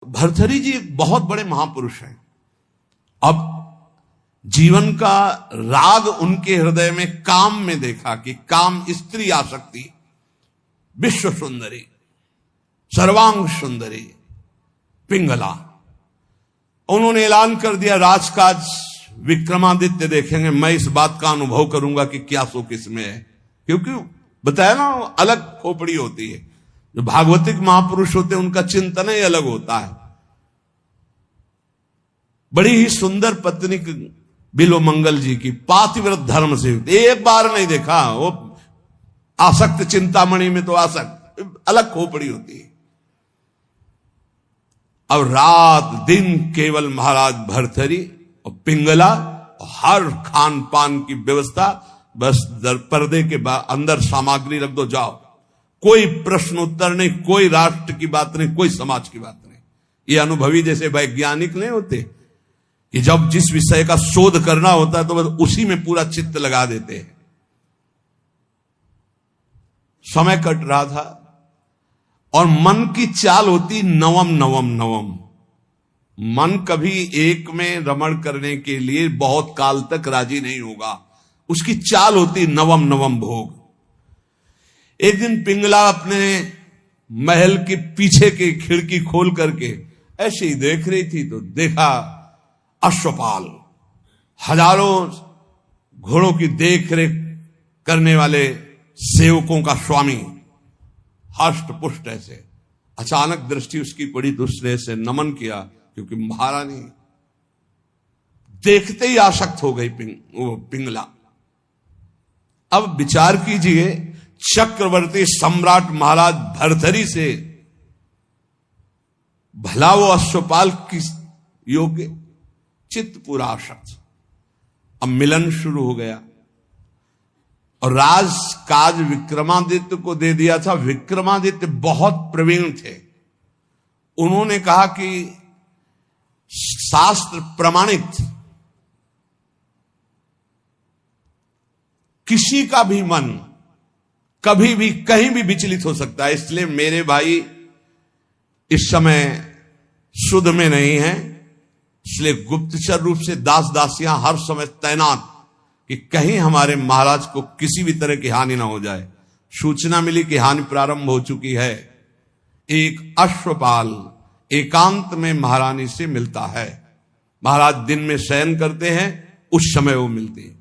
भर्तृहरि जी एक बहुत बड़े महापुरुष हैं। अब जीवन का राग उनके हृदय में काम में देखा कि काम स्त्री आसक्ति, विश्व सुंदरी, सर्वांग सुंदरी पिंगला। उन्होंने ऐलान कर दिया राजकाज विक्रमादित्य देखेंगे, मैं इस बात का अनुभव करूंगा कि क्या सुख इसमें है। क्योंकि बताया ना, अलग खोपड़ी होती है। जो भागवतिक महापुरुष होते हैं उनका चिंतन ही अलग होता है। बड़ी ही सुंदर पत्नी बिल्वमंगल जी की पातिव्रत धर्म से एक बार नहीं देखा। वो आसक्त चिंतामणि में तो आसक्त अलग खोपड़ी होती है। अब रात दिन केवल महाराज भर्तृहरि और पिंगला और हर खान पान की व्यवस्था, बस पर्दे के अंदर सामग्री रख दो, जाओ। कोई प्रश्न उत्तर नहीं, कोई राष्ट्र की बात नहीं, कोई समाज की बात नहीं। ये अनुभवी जैसे वैज्ञानिक नहीं होते कि जब जिस विषय का शोध करना होता है तो बस उसी में पूरा चित्त लगा देते हैं। समय कट रहा था और मन की चाल होती नवम नवम नवम। मन कभी एक में रमण करने के लिए बहुत काल तक राजी नहीं होगा। उसकी चाल होती नवम नवम भोग। एक दिन पिंगला अपने महल के पीछे की खिड़की खोल करके ऐसे ही देख रही थी तो देखा अश्वपाल, हजारों घोड़ों की देख रेख करने वाले सेवकों का स्वामी, हष्ट पुष्ट ऐसे। अचानक दृष्टि उसकी पड़ी तो उसने ऐसे नमन किया, क्योंकि महारानी देखते ही आसक्त हो गई पिंगला। अब विचार कीजिए, चक्रवर्ती सम्राट महाराज भर्तृहरि से भला वो अश्वपाल किस योग्य, चित्त पूरा आसक्त। अब मिलन शुरू हो गया और राजकाज विक्रमादित्य को दे दिया था। विक्रमादित्य बहुत प्रवीण थे। उन्होंने कहा कि शास्त्र प्रमाणित किसी का भी मन कभी भी कहीं भी विचलित हो सकता है, इसलिए मेरे भाई इस समय शुद्ध में नहीं है, इसलिए गुप्तचर रूप से दास दासियां हर समय तैनात कि कहीं हमारे महाराज को किसी भी तरह की हानि ना हो जाए। सूचना मिली कि हानि प्रारंभ हो चुकी है। एक अश्वपाल एकांत में महारानी से मिलता है। महाराज दिन में शयन करते हैं, उस समय वो मिलती है।